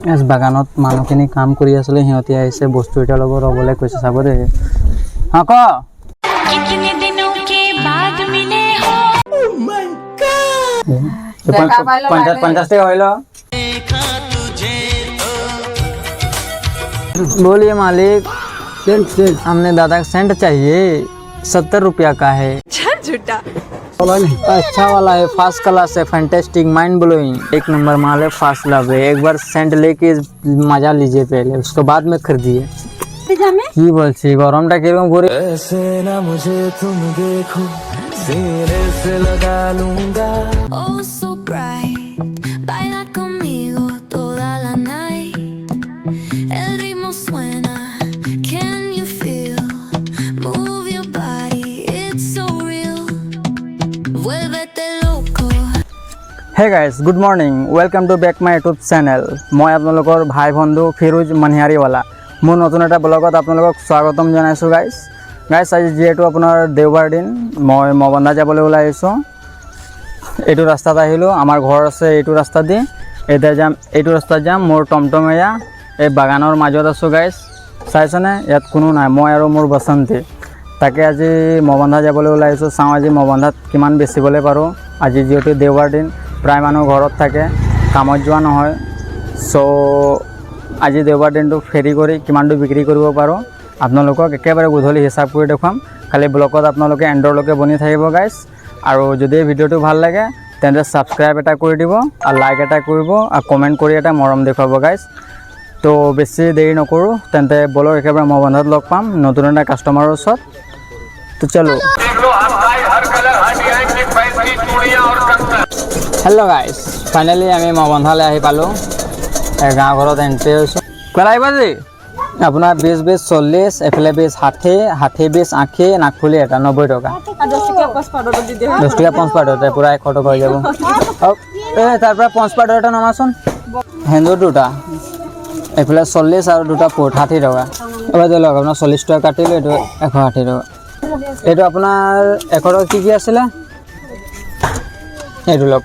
এস বাগানত মানুহখিনি কাম কৰি আছিলে সিহঁতি আহিছে বস্তু এটা ল'ব ৰ'বলৈ কৈছে চাব দে হা ক कितने दिनों के बाद मिले हो 50 টাকা হইল बोलिए मालिक हमने दादा सेंट चाहिए 70 रुपया का है झूठा अच्छा वाला है फर्स्ट क्लास है फैंटास्टिक माइंड ब्लोइंग एक नंबर माल है फास्ट लव है एक बार सेंट लेके मजा लीजिए पहले उसके बाद में खरीदिए की बोलছি গরমটা কিরকম করে ऐसे ना मुझे तुम देखो सीने से लगा लूंगा Oh, so bright, baila conmigo toda la night. El ritmo suena, can you feel? Move your body, it's so real. Vuélvete loco. Hey guys good morning welcome to back my YouTube channel মই আপোনালোকৰ ভাই বন্ধু ফিৰোজ মনিহাৰীৱালা মোৰ নতুন এটা ব্লগত আপোনালোকক স্বাগতম জনাইছোঁ গাইজ আজি যিহেতু আপোনাৰ দেওবাৰ দিন মই মবন্ধা যাবলৈ ওলাই আহিছোঁ এইটো ৰাস্তাত আহিলোঁ আমাৰ ঘৰ আছে এইটো ৰাস্তা দি এতিয়া যাম এইটো ৰাস্তাত যাম মোৰ টমটম এয়া এই বাগানৰ মাজত আছোঁ গাইজ চাইছেনে ইয়াত কোনো নাই মই আৰু মোৰ বসন্তী তাকে আজি মবন্ধা যাবলৈ ওলাই আহিছোঁ চাওঁ আজি মবন্ধাত কিমান বেচিবলৈ পাৰোঁ আজি যিহেতু দেওবাৰ দিন প্ৰায় মানুহ ঘৰত থাকে কামত যোৱা নহয় চ' আজি দেওবাৰ দিনটো ফেৰি কৰি কিমানটো বিক্ৰী কৰিব পাৰোঁ আপোনালোকক একেবাৰে গধূলি হিচাপ কৰি দেখুৱাম খালি ব্লগত আপোনালোকে এণ্ডৰলৈকে বনি থাকিব গাইজ আৰু যদি ভিডিঅ'টো ভাল লাগে তেন্তে ছাবস্ক্ৰাইব এটা কৰি দিব আৰু লাইক এটা কৰিব আৰু কমেণ্ট কৰি এটা মৰম দেখুৱাব গাইজ তো বেছি দেৰি নকৰোঁ তেন্তে বলক একেবাৰে মবন্ধাত লগ পাম নতুন এটা কাষ্টমাৰৰ ওচৰত তো চলো হেল্ল' গাইজ ফাইনেলি আমি মবন্ধালৈ আহি পালোঁ গাঁও ঘৰত এণ্ট্ৰি হৈছোঁ কেলা আহিব আজি আপোনাৰ 20 40 এফালে 20 60 20 আশী নাকফুলি এটা 90 টকা 10 টকা 5 পাউডাৰতে পূৰা 100 টকা হৈ যাব এই তাৰ পৰা 5 পাউডাৰ এটা নমাচোন হেন্দুৰ দুটা এফালে 40 আৰু দুটা পোট 60 টকা এবাৰ লওক আপোনাৰ 40 টকা কাটিলোঁ এইটো 160 টকা এইটো আপোনাৰ 100 টকা কি আছিলে এইটো লওক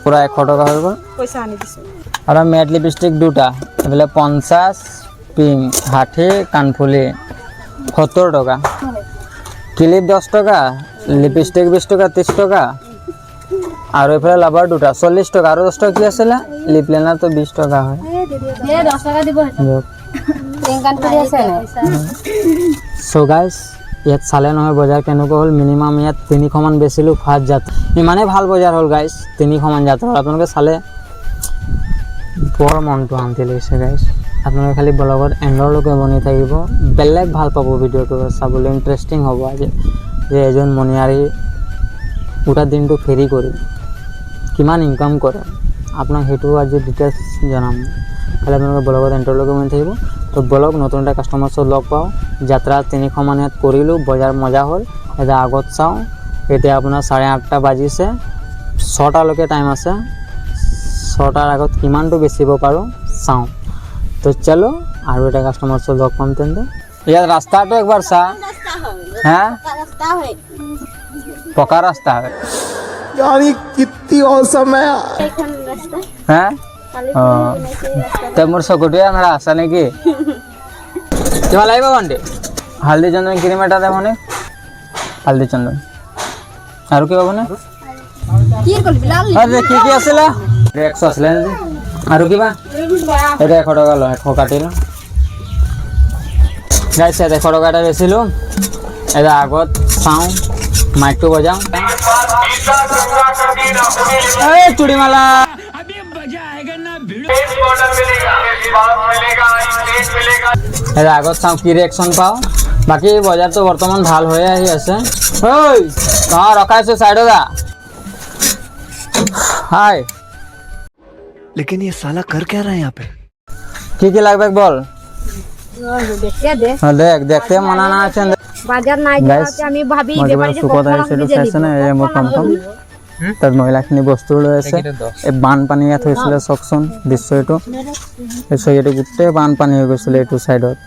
পূৰা 100 টকা হৈ গ'ল পইচা আনি দিছোঁ আৰু মেট লিপষ্টিক দুটা এফালে 50 পিং 60 কাণফুলি 70 টকা ক্লিপ 10 টকা লিপষ্টিক 20 টকা 30 টকা আৰু এফালে লাভাৰ দুটা 40 টকা আৰু 10 টকা কি আছিলে লিপ লাইনাৰ তো 20 টকা হয় 10 টকা দিব কাণফুলি আছে সো গাইজ ইয়াত চালে নহয় বজাৰ কেনেকুৱা হ'ল মিনিমাম ইয়াত 300 মান বেচিলোঁ ফাৰ্ষ্ট যাত্ৰা ইমানেই ভাল বজাৰ হ'ল গাইজ 300 মান যাত্ৰা আপোনালোকে চালে বৰ মনটো শান্তি লাগিছে গাইজ আপোনালোকে খালি ব্লগত এণ্ডৰলৈকে বনি থাকিব বেলেগ ভাল পাব ভিডিঅ'টো চাবলৈ ইণ্টাৰেষ্টিং হ'ব আজি যে এজন মনিহাৰী গোটা দিনটো ফেৰি কৰি কিমান ইনকাম কৰে আপোনাক সেইটো আজি ডিটেইলছ জনাম খালি আপোনালোকে ব্লগত এণ্ডৰলৈকে বনি থাকিব তো ব্লগ নতুন এটা কাষ্টমাৰ ওচৰত লগ পাওঁ যাত্ৰা 300 মান ইয়াত কৰিলোঁ বজাৰ মজা হ'ল এতিয়া আগত চাওঁ এতিয়া আপোনাৰ 8:30 বাজিছে 6টালৈকে টাইম আছে 6টাৰ আগত কিমানটো বেচিব পাৰোঁ চাওঁ তো চলো আৰু এটা কাষ্টমাৰ ওচৰত লগ পাম তেন্তে ইয়াত ৰাস্তাটো একবাৰ চা হা পকা ৰাস্তা হয় यानी कितनी औसम है হা মোৰ চকুটোৱে আমাৰ আছা নেকি কিমান লাগিব ভণ্টি হালধি চন্দন ক্ৰীম এটা দে মানে হালধি চন্দন আৰু কি পাবনে কি কি আছিলে 100 আছিলে আৰু কিবা এটা 100 টকা লয় 100 কাটিলোঁ গাইছ 100 টকা এটা বেচিলোঁ এটা আগত চাওঁ মাইকটো বজাওঁ এই চুড়িমালা এটা আগত চাওঁ কি ৰিয়েকশ্যন পাওঁ বাকী বজাৰটো বৰ্তমান ভাল হৈয়ে আহি আছে ঐ ৰখাইছোঁ চাইডত যা হাই लेकिन ये साला कर क्या रहा है यहाँ पे কি লাগবে বল দেখ দেখতে মনা না আছে বাজার নাই আমি ভাবি চুকত আহিছিলোঁ চাইছেনে এই মোৰ টমটম তাত মহিলাখিনি বস্তু লৈ আছে এই বানপানী ইয়াত হৈছিলে চাওকচোন দৃশ্য এইটো এইটো গোটেই বানপানী হৈ গৈছিলে এইটো চাইডত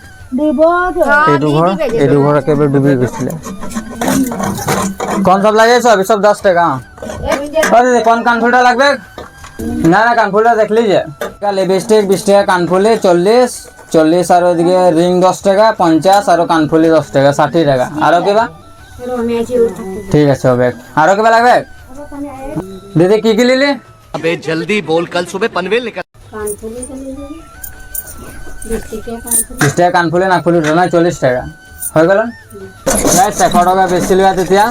এইটো ঘৰ একেবাৰে ডুবি গৈছিলে কণ সব লাগে সব 10 টাকা কণ কানফুলটা লাগবে না না কানফুলটা দেখ লিজে লিপস্টিক 20 টাকা, কানফুলি 40 আর ওইদিকে রিং 10 টাকা, 50 আর কানফুলি 10 টাকা, 60 টাকা। আরো কিবা? ঠিক আছে হবে। আরো কিবা লাগবে? দিদি কি কি লিলি? अबे जल्दी बोल, कल सुबह पनवेल निकल। 20 টাকা কানফুলি, নাকফুলি না 40 টাকা হৈ গ'ল। গাইছ 100 টকা বেছি লোৱা তেতিয়া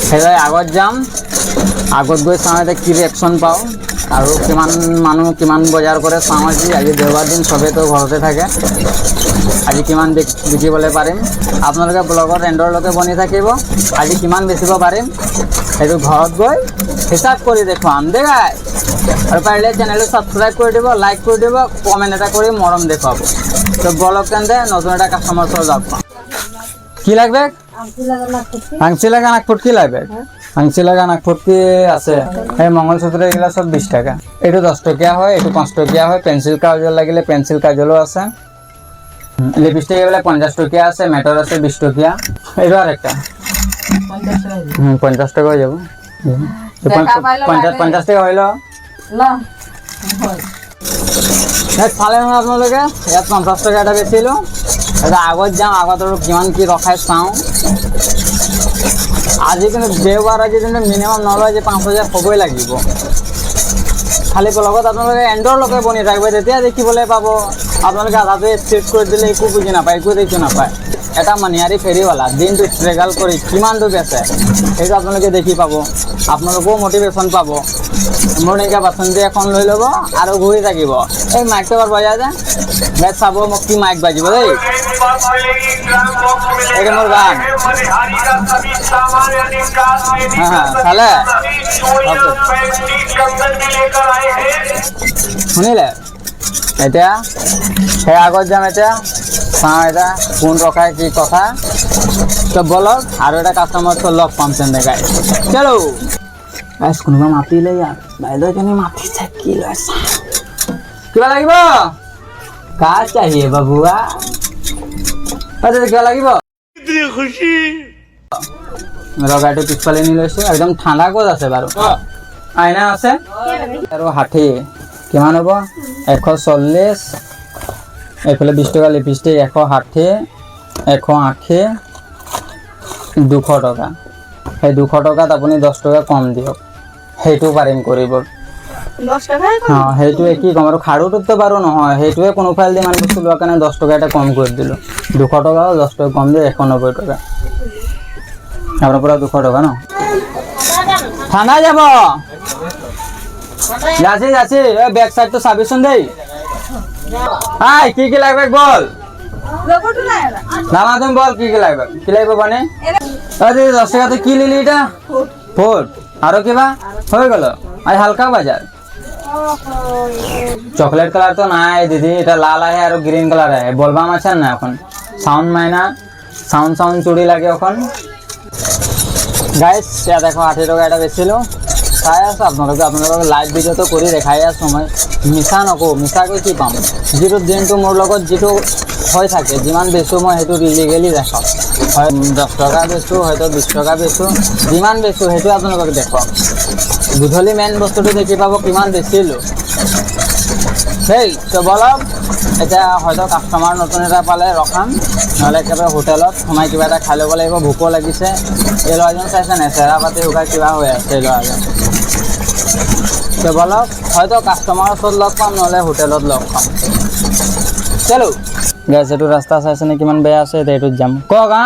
সেইবাবে আগত যাম, আগত গৈ চাওঁ এতিয়া কি ৰিয়েকশ্যন পাওঁ আৰু কিমান মানুহ কিমান বজাৰ কৰে চাওঁ। আজি দেওবাৰ দিন চবেইতো ঘৰতে থাকে, আজি কিমান বিকিবলৈ পাৰিম। আপোনালোকে ব্লগত এণ্ডৰলৈকে বনি থাকিব, আজি কিমান বেচিব পাৰিম সেইটো ঘৰত গৈ হিচাপ কৰি দেখুৱাম দেই গাইছ। আৰু পাৰিলে চেনেলটো ছাবস্ক্ৰাইব কৰি দিব, লাইক কৰি দিব, কমেণ্ট এটা কৰি মৰম দেখুৱাব। তো ব্লগ কেন্দ্রে নতুন একটা কাস্টমার চলে যাব। কি লাগবে? আংশি লাগা নাকফুটকি লাগবে। আংশি লাগা নাকফুটকি আছে। এই মঙ্গলসূত্র এগুলা সব 20 টাকা। এটু 10 টাকা হয়, এটু 5 টাকা হয়। পেন্সিল কাজল লাগিলে পেন্সিল কাজলও আছে। লিপস্টিক এগুলা 50 টাকা আছে, মেটার আছে 20 টাকা। এটো আরেকটা 50 টাকা হয়ে যাব। 50 টাকা হইলো না চালে নহয় আপোনালোকে ইয়াত 50 টাকা এটা বেচিলোঁ। এটা আগত যাওঁ, আগত আৰু কিমান কি ৰখাই চাওঁ। আজি কিন্তু দেওবাৰ, আজি কিন্তু মিনিমাম নলয় যে 5000 হ'বই লাগিব। খালি লগত আপোনালোকে এণ্ডৰলৈকে বনি থাকিব, তেতিয়া দেখিবলৈ পাব। আপোনালোকে আধাতে ষ্ট্ৰেট কৰি দিলে একো বুজি নাপায়, একো দেখি নাপায়। এটা মানিয়াৰী ফেৰীৱালা দিনটো ষ্ট্ৰাগল কৰি কিমানটো বেচে সেইটো আপোনালোকে দেখি পাব, আপোনালোকেও মটিভেশ্যন পাব। মোৰ এনেকৈ বাচন্তি এখন লৈ ল'ব আৰু ঘূৰি থাকিব। এই মাইকটো এবাৰ বজাই যে বেছ চাব মোক কি মাইক বাজিব দেই। এইটো মোৰ গান চালে শুনিলে। এতিয়া সেই আগত যাম, এতিয়া চাওঁ এটা কোন ৰখাই কি কথা। তো বলক আৰু এটা কাষ্টমাৰ লগ পাম তেন্তে গাই চলো। গাইছ কোনোবা মাতিলে ইয়াত, বাইদেউজনী মাতিছে কি লৈছা? কিবা লাগিব? কা চাহিয়ে বাবুয়া? কিবা লাগিব? গাড়ীটো পিছফালে নি লৈছো, একদম ঠাণ্ডা ক'ত আছে বাৰু? আইনা আছে আৰু 60 কিমান হ'ব? 140। এইফালে 20 টাকা লিপষ্টিক 160, 180, 200 টকা। সেই 200 টকাত আপুনি 10 টকা কম দিয়ক, সেইটো পাৰিম কৰিব। অঁ সেইটোৱে কি ক'ম আৰু খাৰুটোতো বাৰু নহয়, সেইটোৱে কোনো ফাইল দি ইমান বস্তু লোৱাৰ কাৰণে 10 টকা এটা কম কৰি দিলোঁ। 200 টকা 10 টকা কম দিয়ে 190 টকা। আপোনাৰ পৰা 200 টকা ন? ঠাণ্ডা যাব যাচ্ছি যাচ্ছি। বেক সাইডটো চাবিচোন দেই। আই কি কি লাগবে বল নামা, তুমি বল কি কি লাগবে? কি লাগবে মানে 10 টাকাতে কি লিলি? এটা ফুট আৰু কিবা হৈ গ'ল। আই হালকা বাজার চকলেট কালার তো নাই দিদি, এটা লাল আহে আর গ্রিন কালার আহে। বলবাম আছেন না এখন সাউন্ড মাইনা সাউন্ড চুড়ি লাগে এখন। গাইস ইয়া দেখো 80 টাকা এটা বেচিলোঁ। চাই আছো আপোনালোকে লাইভ ভিডিঅ' তো কৰি দেখাই আছো মই। মিছা নকওঁ, মিছাকৈ কি পাম? যিটো দিনটো মোৰ লগত যিটো হৈ থাকে, যিমান বেচোঁ মই সেইটো লিগেলি দেখাওঁ। হয় 10 টকা বেচোঁ, হয়তো 20 টকা বেচোঁ, যিমান বেচোঁ সেইটো আপোনালোকক দেখুৱাম। গধূলি মেইন বস্তুটো দেখি পাব কিমান বেচিলোঁ। সেই তো বলক এতিয়া হয়তো কাষ্টমাৰ নতুন এটা পালে ৰখাম, নহ'লে একেবাৰে হোটেলত সোমাই কিবা এটা খাই ল'ব লাগিব। ভোকো লাগিছে। এই ল'ৰাজন চাইছে নাই চেহেৰা পাতি শুকাই কিবা হৈ আছে এই ল'ৰাজন। তো বলক হয়তো কাষ্টমাৰৰ ওচৰত লগ পাম, নহ'লে হোটেলত লগ পাম। চলো গাইছ, এইটো ৰাস্তা চাইছেনে কিমান বেয়া আছে? এতিয়া এইটোত যাম। কওক হা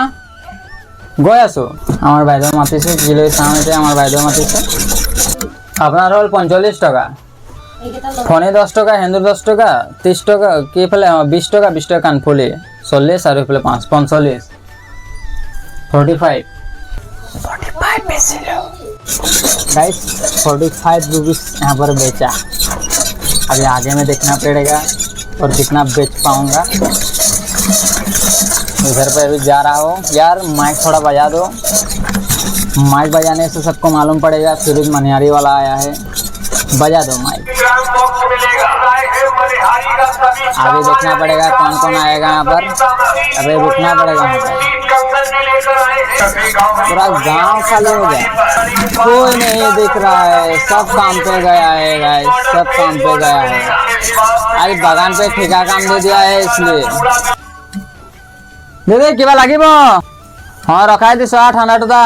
গৈ আছোঁ। আমাৰ বাইদেউ মাতিছে, কি লৈ চাওঁ এতিয়া। আমাৰ বাইদেউ মাতিছে। আপোনাৰ হ'ল 45 টাকা, ফণি 10 টাকা, সেন্দুৰ 10 টাকা, 30 টাকা কি এইফালে 20 টাকা, 20 টাকা কাণফুলি 40 আৰু এইফালে 5 45 45 बेचिलो गाइस 45 रुपीस यहाँ पर बेचा। अभी आगे में देखना पड़ेगा और कितना बेच पाऊंगा। इधर पे अभी जा रहा हो। यार माइक थोड़ा बजा दो, माइक बजाने से सबको मालूम पड़ेगा फिरोज मनिहारी वाला आया है। बजा दो माइक। अभी देखना पड़ेगा कौन कौन आएगा यहाँ पर, अभी रुकना पड़ेगा यहाँ पर। पूरा गांव खाली हो गया, कोई नहीं दिख रहा है, सब काम पे गया है गाइस, सब काम पे गया है। आज बागान पे ठेका काम दे दिया है इसलिए। दे কিবা লাগিব हाँ रखाই দিছো ঠাণ্ডাটো দা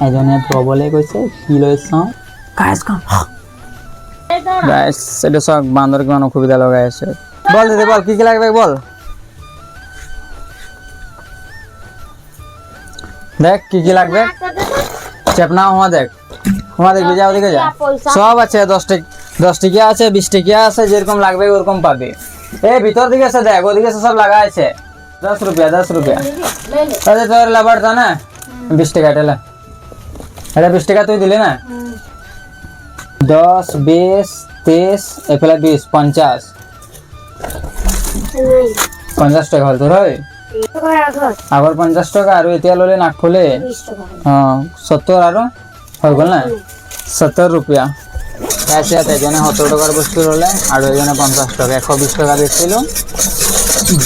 এজনে প্ৰবলে কৈছে কি লৈছো গাইস কাম গাইস এটা সব বান্দর কিমান অসুবিধা লগাই আছে বল দিদি বল কি লাগবে বল দেখ কি লাগবে চেপনা হুয়া দেখ যা ওদিকে যা সব আছে 10 টিকিয়া আছে 20 টিকিয়া আছে যেরকম লাগবে ওরকম পাবে এই ভিতর দিকে আছে দেখ ওদিকে সব লাগা আছে 10 रुपया अरे तो लबड़ था ना 20 टका टेला अरे 20 टका तू दिले ना 10 20 30 एफला 20 50 टका हल तोर होय आगर 50 टका आरो एतिया लले नाक खोले हां 70 आरो होय गल ना 70 रुपया कैसे आते जने 70 टकार वस्तु लले आरो जने 50 टका 120 टका बेचिलो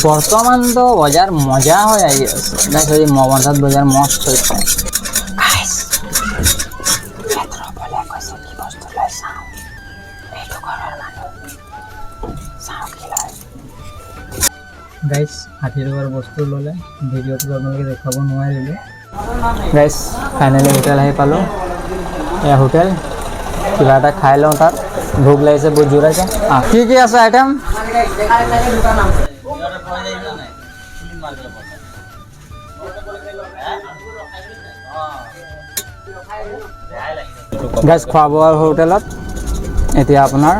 বর্তমান তো বাজার মজা হয়ে গেছে দেখো এই মবন্ধাত বাজার মস্ত হইছে গাইস এত বলে কইছে কি বস্তু লাইছা এই তো করার মানে সাউ কি লাই গাইস 80 টাকার বস্তু ললে ভিডিওটো আপোনালোকে দেখাব নোৱাৰিলে গাইস ফাইনালি হোটেল আহি পালো এই হোটেল কিবা এটা খাই লওঁ তাত ভোক লাগিছে বহুত জোৰাইছে কি আছে আইটেম গাইস খোৱা বোৱাৰ হোটেলত এতিয়া আপোনাৰ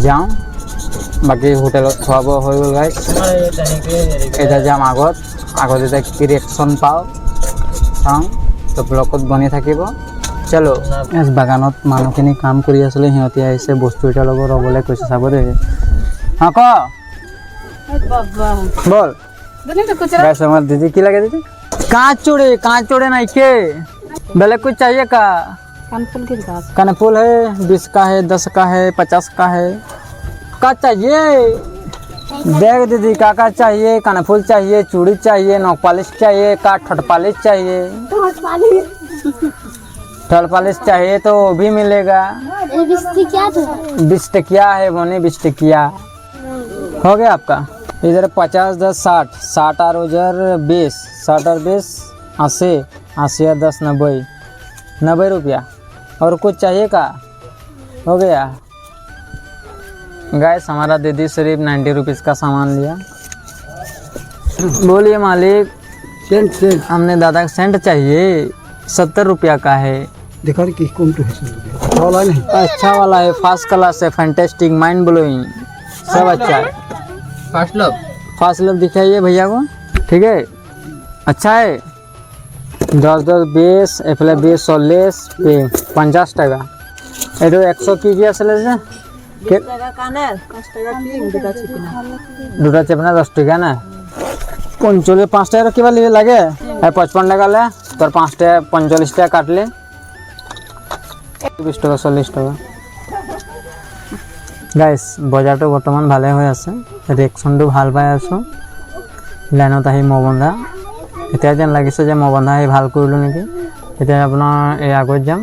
যাওঁ বাকি হোটেলত খোৱা বোৱা হৈ গ'ল গাইস এটা যাম আগত এটা কি ৰিয়েকশ্যন পাওঁ চাওঁ তো ব্লকত বনি থাকিব চলো এস বাগানত মানুহখিনি কাম কৰি আছিলে সিহঁতি আহিছে বস্তু এটা লগত ৰ'বলৈ কৈছে চাব দে हाँ को बोल गाइस हमारे दीदी की लगे दीदी कांच चूड़े नहीं के भले कुछ चाहिए का कानफुल है 20 का है 10 का है 50 का है का चाहिए देख दीदी का चाहिए कानफुल चाहिए चूड़ी चाहिए नोक पालिश चाहिए का ठट पालिश चाहिए ठट पालिश चाहिए तो वो भी मिलेगा 20 टकिया है बोने 20 टकिया हो गया आपका इधर 50 10 60 और उधर 20 60 और 20 80 और 10 90 रुपया और कुछ चाहिए का हो गया गाइस हमारा दीदी सिर्फ 90 रुपीज़ का सामान लिया बोलिए मालिक सेंट हमने दादा सेंट चाहिए 70 रुपया का है देखा कि कौन तो है वाला नहीं अच्छा वाला है फर्स्ट क्लास है फैंटास्टिक माइंड ब्लोइंग सब अच्छा है फास्ट लव दिखाइए भैया को ठीक है अच्छा है 10 20 एफले 20 40 50 टका एटो 100 की आছিলে যে দুটা চেপনা 10 টাকা না 45 5 টাকা কিবা লাগে 55 টাকা ले তোর 5 টাকা 45 টাকা কাটলে 20 টাকা 40 টাকা গাইস বজাৰটো বৰ্তমান ভালে হৈ আছে ৰিয়েকশ্যনটো ভাল পাই আছো লাইনত আহি মবন্ধা এতিয়া যেন লাগিছে যে মবন্ধা আহি ভাল কৰিলো নেকি এতিয়া আপোনাৰ এই আগত যাম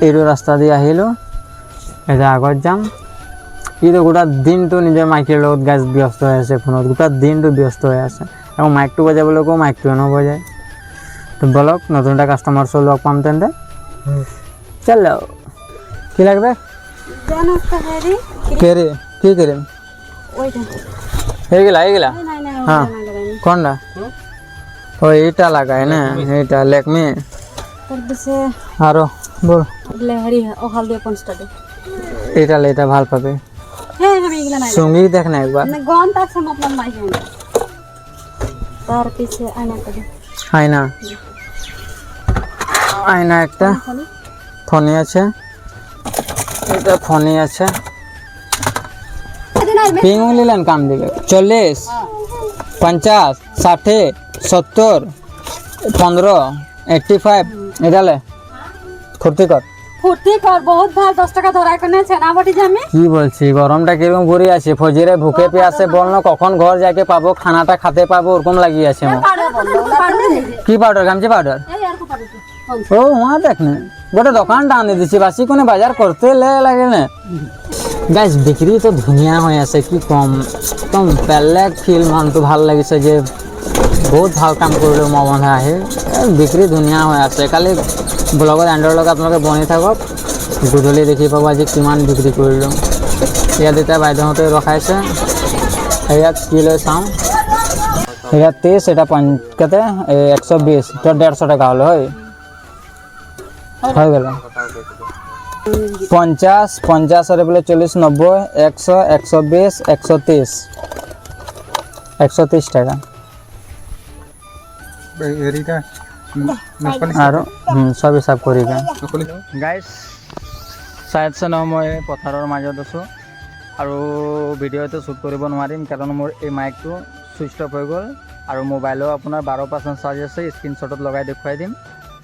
এইটো ৰাস্তা দি আহিলো এটা আগত যাম ইটো গোটা দিনটো নিজৰ মাইকৰ লগত গাইস ব্যস্ত হৈ আছে ফোনত গোটা দিনটো ব্যস্ত হৈ আছে আৰু মাইকটো বজাবলৈ কো মাইকটো নবজায় তো বলক নতুন এটা কাস্টমাৰ সব লগ পাম তেন্তে চলো কি লাগবে কেরে কি করে এইগুলা हाँ कौन रा ओ এইটা লাগায় না এইটা লেকমি আরো বল এটা ভাল পাবে সঙ্গী দেখ না একবার আয়না একটা ফোনে আছে এটা ফোনে আছে पिंग लेन काम दिले 40 50 60 70 15 85 এটা ले फुर्ती कर ফুর্তি কর বহুত ভাল 10 টাকা ধরাই কোনে ছানা বটি জামি কি বলছি গরমটা কিরকম ঘুরে আছে ফজিরে ভুকে পেয়াসে বল না কখন ঘর যাকে পাবো খানাটা খেতে পাবো ওরকম লাগিয়ে আছে আমার কি পাউডার গামছি পাউডার এই আর কো পারো ও वहां देख ने गोटे दुकान टानी दिছি বাসি কোনে বাজার করতে লাগে না গাইস বিক্রি তো ধুনিয়া হয়ে আছে কি কম একদম বেলেগ ফিল মনটো ভাল লাগিছে যে বহুত ভাল কাম কৰিলে মন আহে বিক্ৰি ধুনিয়া হৈ আছে খালি ব্লগত এন্ডৰ লগ আপোনালোকে বনি থাকক গুধলি দেখি পাব আজি কিমান বিক্ৰি কৰিলো ইয়াত এটা বাইদেউহতে ৰখাইছে ইয়াত কি লৈ চাওঁ ইয়াত 30 এটা কেতে 120 তো 150 টাকা হলো হয় হয়ে গেল 50 50 আর বলে 40 90 100 120 130 130 টাকা আর সব হিসাব করি গাইস সাইড সে মই পথাৰৰ মাজত আছো আৰু ভিডিঅ'টো শ্বুট কৰিব নোৱাৰিম কাৰণ মোৰ এই মাইকটো সুইচ অফ হৈ গ'ল আৰু মোবাইলো আপোনাৰ 12% চাৰ্জ আছে স্ক্ৰীনশ্বটত লগাই দেখুৱাই দিম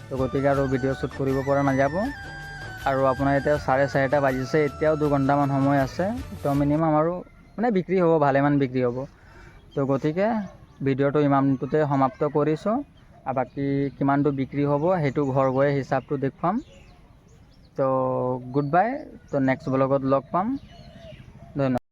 তো গতিকে আৰু ভিডিঅ' শ্বুট কৰিব পৰা নাযাব আৰু আপোনাৰ এতিয়া 4:30 বাজিছে এতিয়াও 2 ঘণ্টামান সময় আছে তো মিনিমাম আৰু মানে বিক্ৰী হ'ব ভালেমান বিক্ৰী হ'ব তো গতিকে ভিডিঅ'টো ইমানটোতে সমাপ্ত কৰিছোঁ আৰু বাকি কিমানটো বিক্ৰী হ'ব সেইটো ঘৰ গৈ হিচাপটো দেখুৱাম তো গুড বাই তো নেক্সট ব্লগত লগ পাম ধন্যবাদ।